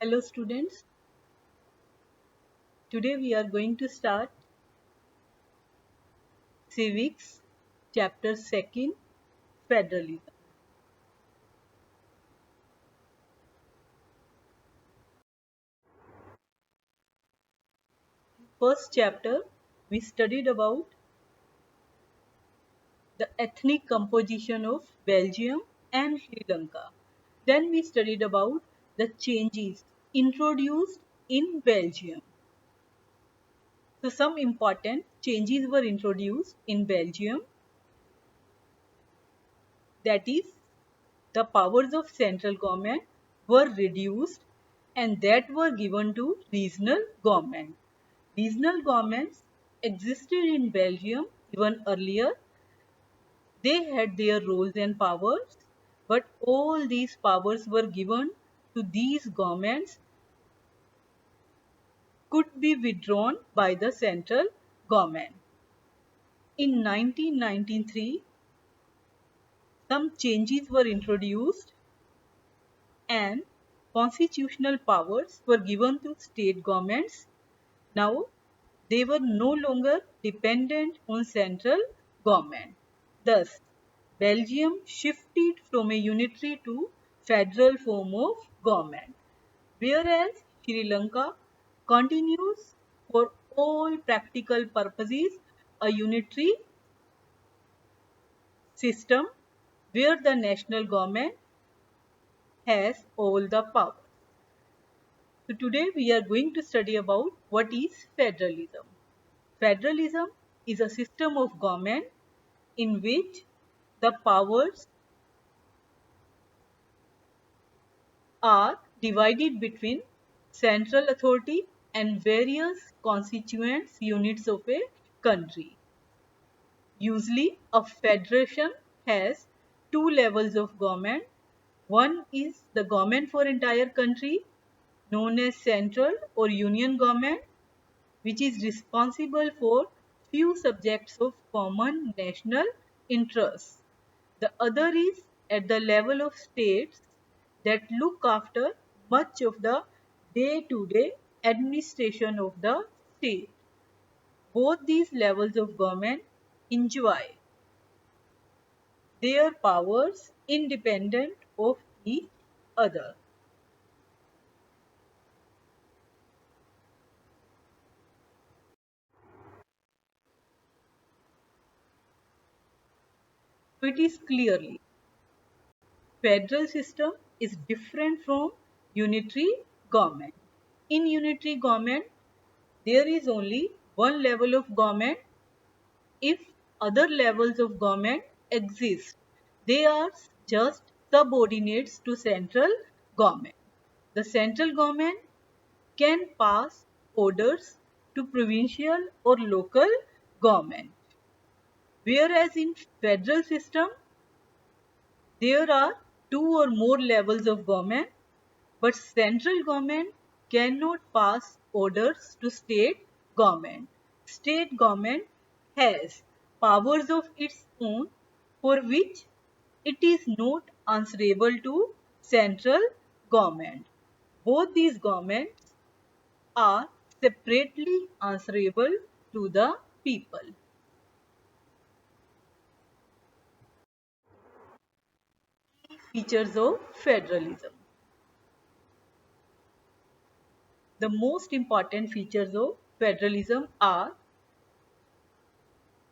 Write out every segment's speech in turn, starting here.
Hello students, today we are going to start Civics chapter 2nd Federalism. First chapter we studied about the ethnic composition of Belgium and Sri Lanka. Then we studied about the changes introduced in Belgium. So some important changes were introduced in Belgium, that is, the powers of central government were reduced and that were given to regional government. Regional governments existed in Belgium even earlier. They had their roles and powers, but all these powers were given to these governments could be withdrawn by the central government. In 1993, some changes were introduced and constitutional powers were given to state governments. Now, they were no longer dependent on central government. Thus, Belgium shifted from a unitary to federal form of government, whereas Sri Lanka continues for all practical purposes a unitary system where the national government has all the power. So today we are going to study about what is federalism. Federalism is a system of government in which the powers are divided between central authority and various constituent units of a country. Usually, a federation has two levels of government. One is the government for entire country, known as central or union government, which is responsible for few subjects of common national interest. The other is at the level of states that look after much of the day-to-day administration of the state. Both these levels of government enjoy their powers independent of each other. So it is clearly federal system is different from unitary government. In unitary government, there is only one level of government. If other levels of government exist, they are just subordinates to central government. The central government can pass orders to provincial or local government. Whereas in federal system, there are two or more levels of government, but central government cannot pass orders to state government. State government has powers of its own for which it is not answerable to central government. Both these governments are separately answerable to the people. Features of federalism. The most important features of federalism are: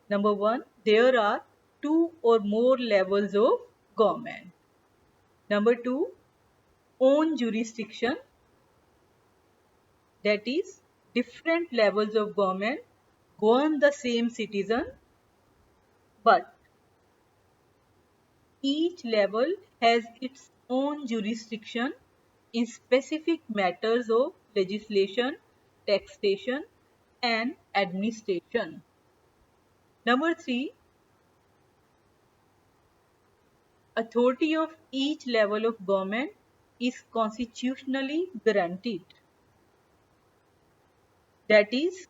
number one, there are two or more levels of government. Number two, own jurisdiction, that is, different levels of government govern the same citizen, but each level has its own jurisdiction in specific matters of legislation, taxation, and administration. Number three, authority of each level of government is constitutionally guaranteed. That is,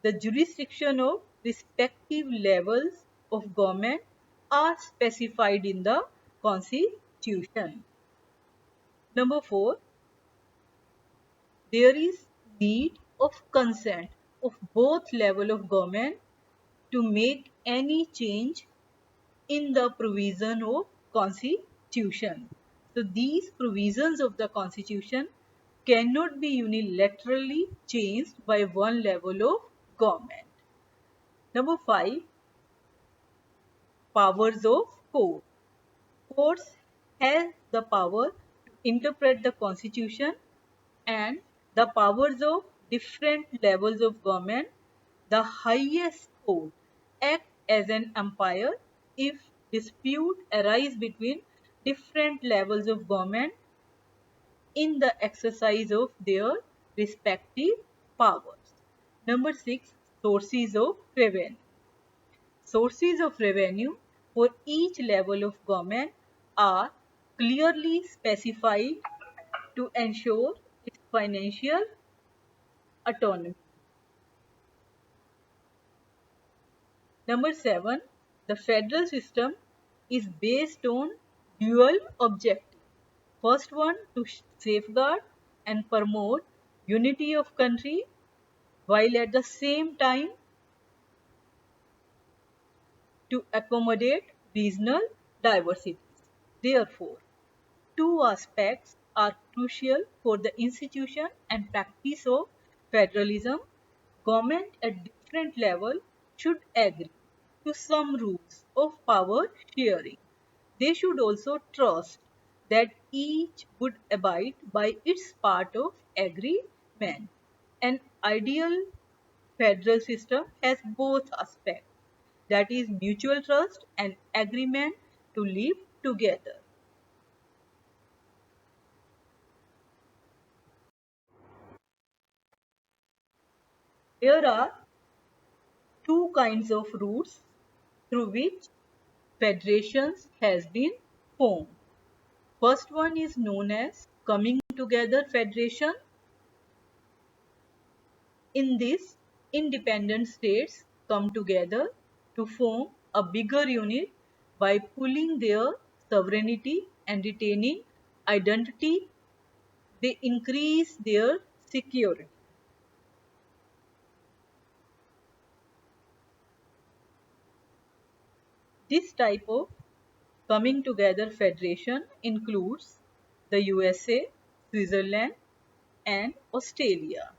the jurisdiction of respective levels of government are specified in the Constitution. Number four, there is need of consent of both level of government to make any change in the provision of constitution. So these provisions of the constitution cannot be unilaterally changed by one level of government. Number 5, powers of court. Courts have the power to interpret the constitution, and the powers of different levels of government. The highest court act as an umpire if dispute arise between different levels of government in the exercise of their respective powers. Number 6, sources of revenue. Sources of revenue for each level of government are clearly specified to ensure its financial autonomy. Number 7, the federal system is based on dual objective. First one, to safeguard and promote unity of country, while at the same time to accommodate regional diversities. Therefore, two aspects are crucial for the institution and practice of federalism. Government at different levels should agree to some rules of power sharing. They should also trust that each would abide by its part of agreement. An ideal federal system has both aspects, that is mutual trust and agreement to live together. There are two kinds of routes through which federations has been formed. First one is known as coming together federation. In this, independent states come together to form a bigger unit by pooling their sovereignty and retaining identity. They increase their security. This type of coming together federation includes the USA, Switzerland, and Australia.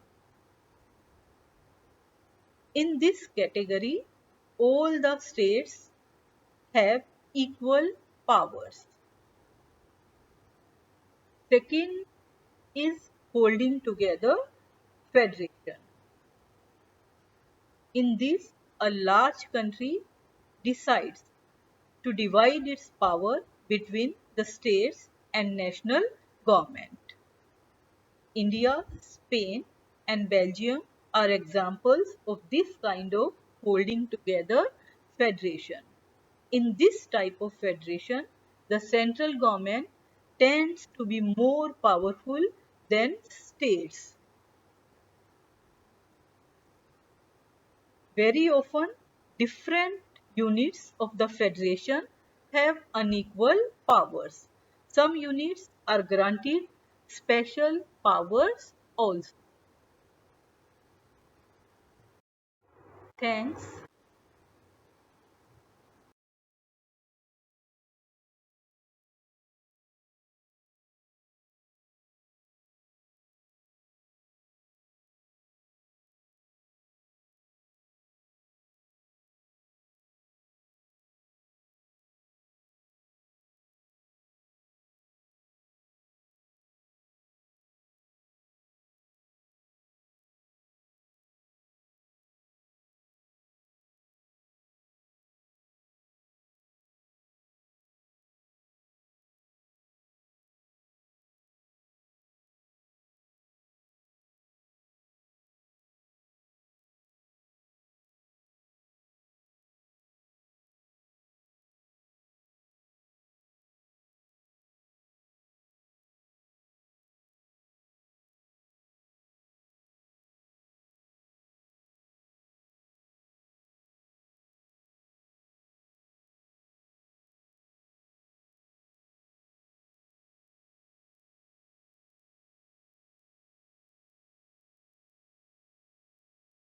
In this category, all the states have equal powers. Second is holding together federation. In this, a large country decides to divide its power between the states and national government. India, Spain, and Belgium are examples of this kind of holding together federation. In this type of federation, the central government tends to be more powerful than states. Very often, different units of the federation have unequal powers. Some units are granted special powers also. Thanks.